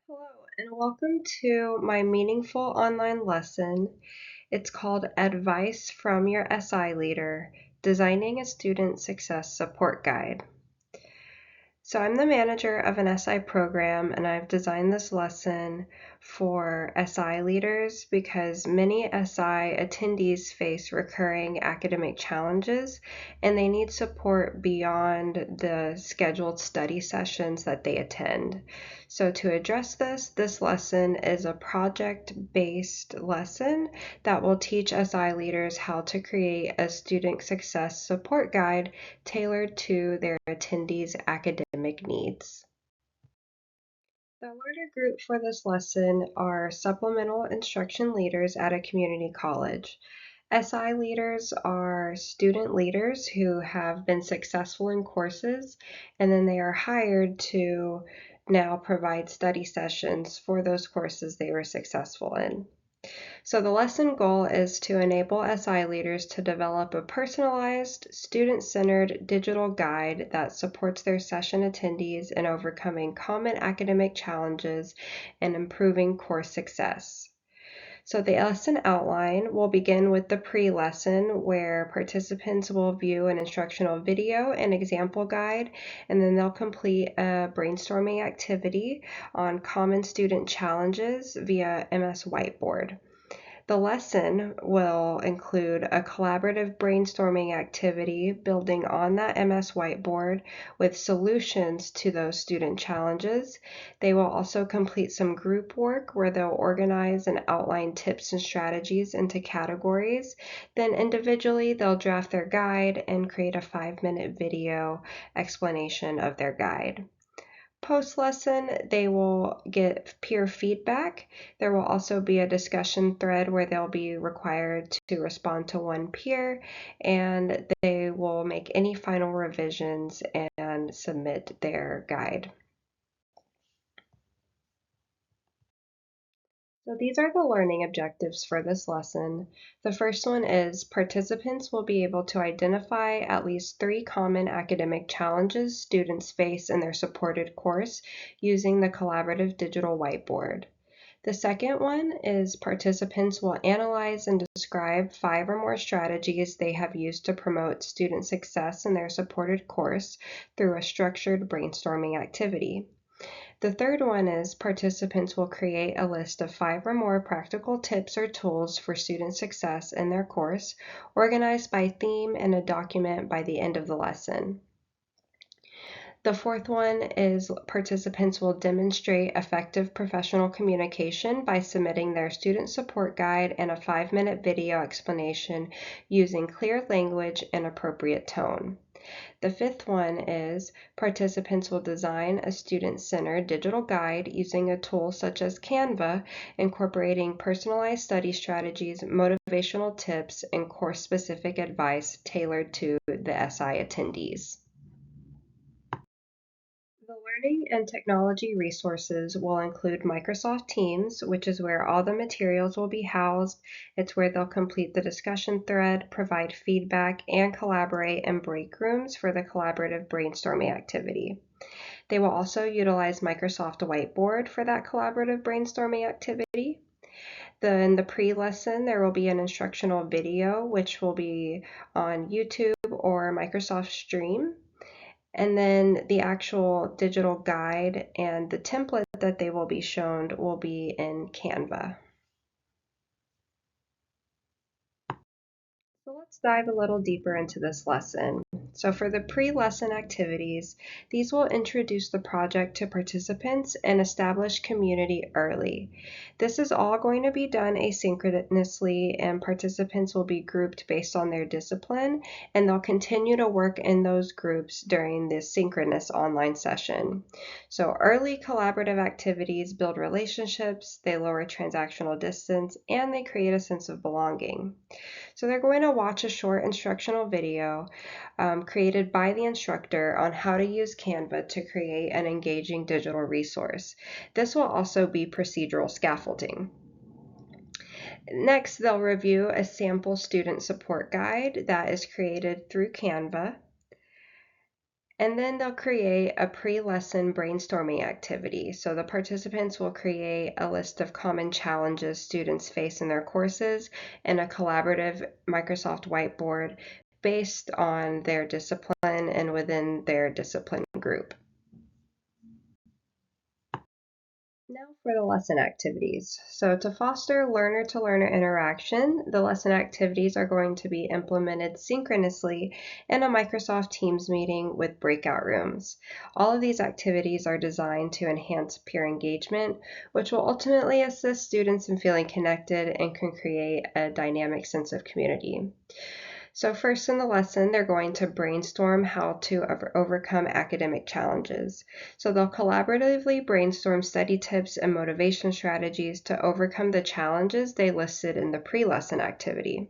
Hello, and welcome to my meaningful online lesson. It's called Advice from Your SI Leader, Designing a Student Success Support Guide. So I'm the manager of an SI program, and I've designed this lesson for SI leaders because many SI attendees face recurring academic challenges and they need support beyond the scheduled study sessions that they attend. So to address this lesson is a project-based lesson that will teach SI leaders how to create a student success support guide tailored to their attendees' academic needs. The learner group for this lesson are supplemental instruction leaders at a community college. SI leaders are student leaders who have been successful in courses, and then they are hired to now provide study sessions for those courses they were successful in. So the lesson goal is to enable SI leaders to develop a personalized, student-centered digital guide that supports their session attendees in overcoming common academic challenges and improving course success. So the lesson outline will begin with the pre-lesson where participants will view an instructional video and example guide, and then they'll complete a brainstorming activity on common student challenges via MS Whiteboard. The lesson will include a collaborative brainstorming activity building on that MS Whiteboard with solutions to those student challenges. They will also complete some group work where they'll organize and outline tips and strategies into categories. Then individually, they'll draft their guide and create a 5-minute video explanation of their guide. Post-lesson, they will get peer feedback. There will also be a discussion thread where they'll be required to respond to one peer, and they will make any final revisions and submit their guide. So these are the learning objectives for this lesson. The first one is participants will be able to identify at least 3 common academic challenges students face in their supported course using the collaborative digital whiteboard. The second one is participants will analyze and describe 5 or more strategies they have used to promote student success in their supported course through a structured brainstorming activity. The third one is participants will create a list of 5 or more practical tips or tools for student success in their course, organized by theme in a document by the end of the lesson. The fourth one is participants will demonstrate effective professional communication by submitting their student support guide and a 5-minute video explanation using clear language and appropriate tone. The fifth one is participants will design a student-centered digital guide using a tool such as Canva, incorporating personalized study strategies, motivational tips, and course-specific advice tailored to the SI attendees. The learning and technology resources will include Microsoft Teams, which is where all the materials will be housed. It's where they'll complete the discussion thread, provide feedback, and collaborate in break rooms for the collaborative brainstorming activity. They will also utilize Microsoft Whiteboard for that collaborative brainstorming activity. In the pre-lesson, there will be an instructional video, which will be on YouTube or Microsoft Stream. And then the actual digital guide and the template that they will be shown will be in Canva. So let's dive a little deeper into this lesson. So for the pre-lesson activities, these will introduce the project to participants and establish community early. This is all going to be done asynchronously, and participants will be grouped based on their discipline, and they'll continue to work in those groups during this synchronous online session. So early collaborative activities build relationships, they lower transactional distance, and they create a sense of belonging. So they're going to watch a short instructional video created by the instructor on how to use Canva to create an engaging digital resource. This will also be procedural scaffolding. Next, they'll review a sample student support guide that is created through Canva. And then they'll create a pre-lesson brainstorming activity. So the participants will create a list of common challenges students face in their courses and a collaborative Microsoft whiteboard based on their discipline and within their discipline group. Now for the lesson activities. So to foster learner-to-learner interaction, the lesson activities are going to be implemented synchronously in a Microsoft Teams meeting with breakout rooms. All of these activities are designed to enhance peer engagement, which will ultimately assist students in feeling connected and can create a dynamic sense of community. So first in the lesson, they're going to brainstorm how to overcome academic challenges. So they'll collaboratively brainstorm study tips and motivation strategies to overcome the challenges they listed in the pre-lesson activity.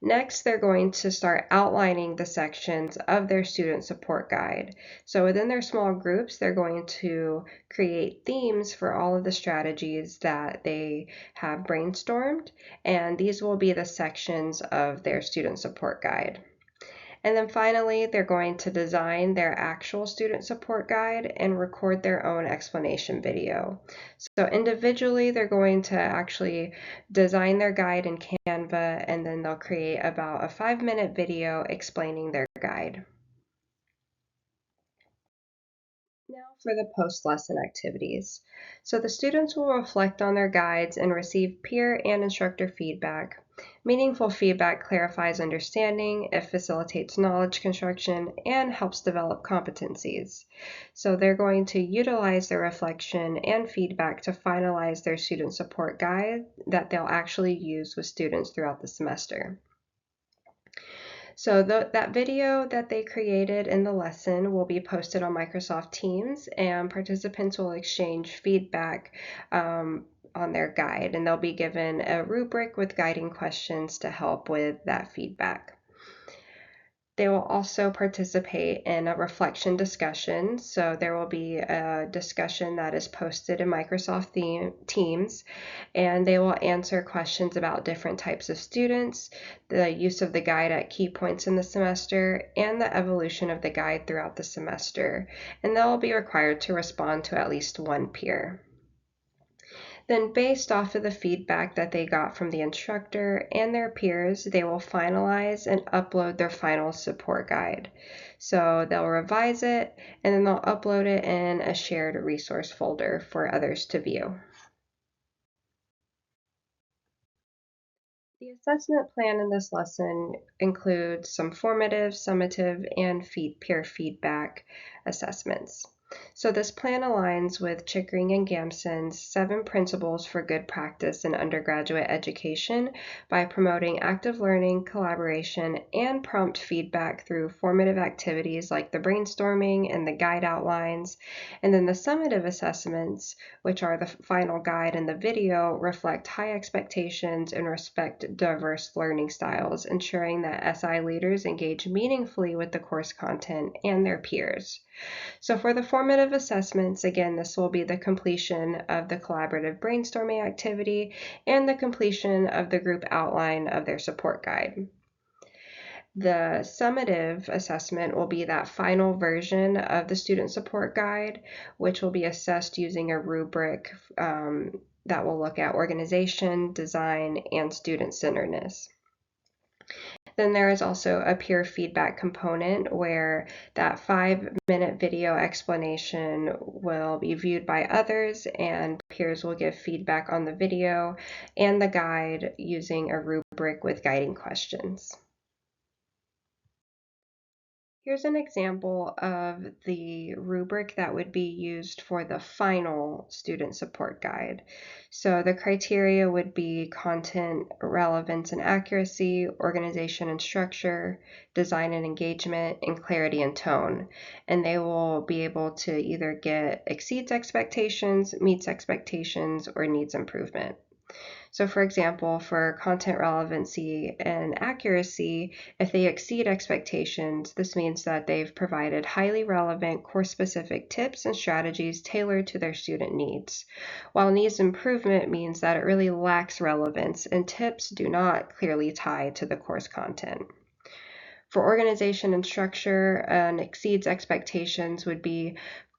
Next, they're going to start outlining the sections of their student support guide. So within their small groups, they're going to create themes for all of the strategies that they have brainstormed, and these will be the sections of their student support guide. And then finally, they're going to design their actual student support guide and record their own explanation video. So individually, they're going to actually design their guide in Canva, and then they'll create about a 5-minute video explaining their guide. Now for the post-lesson activities. So the students will reflect on their guides and receive peer and instructor feedback. Meaningful feedback clarifies understanding, it facilitates knowledge construction, and helps develop competencies. So they're going to utilize their reflection and feedback to finalize their student support guide that they'll actually use with students throughout the semester. So that video that they created in the lesson will be posted on Microsoft Teams, and participants will exchange feedback on their guide, and they'll be given a rubric with guiding questions to help with that feedback. They will also participate in a reflection discussion. So there will be a discussion that is posted in Microsoft Teams, and they will answer questions about different types of students, the use of the guide at key points in the semester, and the evolution of the guide throughout the semester. And they'll be required to respond to at least one peer. Then, based off of the feedback that they got from the instructor and their peers, they will finalize and upload their final support guide. So they'll revise it and then they'll upload it in a shared resource folder for others to view. The assessment plan in this lesson includes some formative, summative, and peer feedback assessments. So this plan aligns with Chickering and Gamson's 7 principles for good practice in undergraduate education by promoting active learning, collaboration, and prompt feedback through formative activities like the brainstorming and the guide outlines. And then the summative assessments, which are the final guide and the video, reflect high expectations and respect diverse learning styles, ensuring that SI leaders engage meaningfully with the course content and their peers. So for the formative assessments, again, this will be the completion of the collaborative brainstorming activity and the completion of the group outline of their support guide. The summative assessment will be that final version of the student support guide, which will be assessed using a rubric that will look at organization, design, and student-centeredness. Then there is also a peer feedback component where that 5-minute video explanation will be viewed by others, and peers will give feedback on the video and the guide using a rubric with guiding questions. Here's an example of the rubric that would be used for the final student support guide. So the criteria would be content, relevance and accuracy, organization and structure, design and engagement, and clarity and tone. And they will be able to either get exceeds expectations, meets expectations, or needs improvement. So for example, for content relevancy and accuracy, if they exceed expectations, this means that they've provided highly relevant course-specific tips and strategies tailored to their student needs. While needs improvement means that it really lacks relevance and tips do not clearly tie to the course content. For organization and structure, and exceeds expectations would be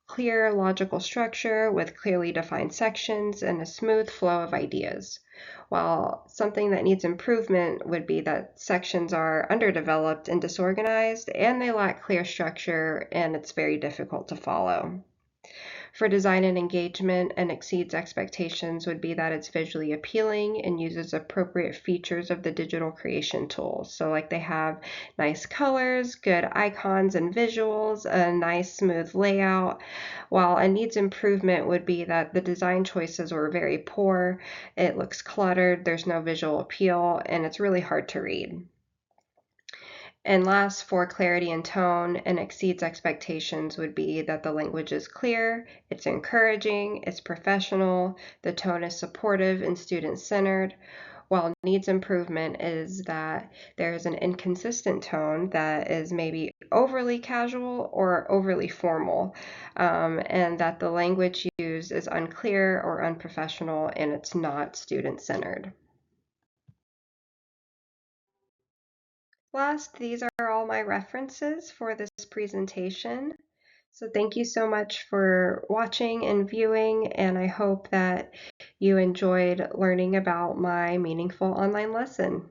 clear, logical structure with clearly defined sections and a smooth flow of ideas. While something that needs improvement would be that sections are underdeveloped and disorganized, and they lack clear structure, and it's very difficult to follow. For design and engagement, and exceeds expectations would be that it's visually appealing and uses appropriate features of the digital creation tools. So like they have nice colors, good icons and visuals, a nice smooth layout. While a needs improvement would be that the design choices were very poor, it looks cluttered, there's no visual appeal, and it's really hard to read. And last, for clarity and tone, and exceeds expectations would be that the language is clear, it's encouraging, it's professional, the tone is supportive and student-centered, while needs improvement is that there is an inconsistent tone that is maybe overly casual or overly formal, and that the language used is unclear or unprofessional and it's not student-centered. Last, these are all my references for this presentation. So thank you so much for watching and viewing, and I hope that you enjoyed learning about my meaningful online lesson.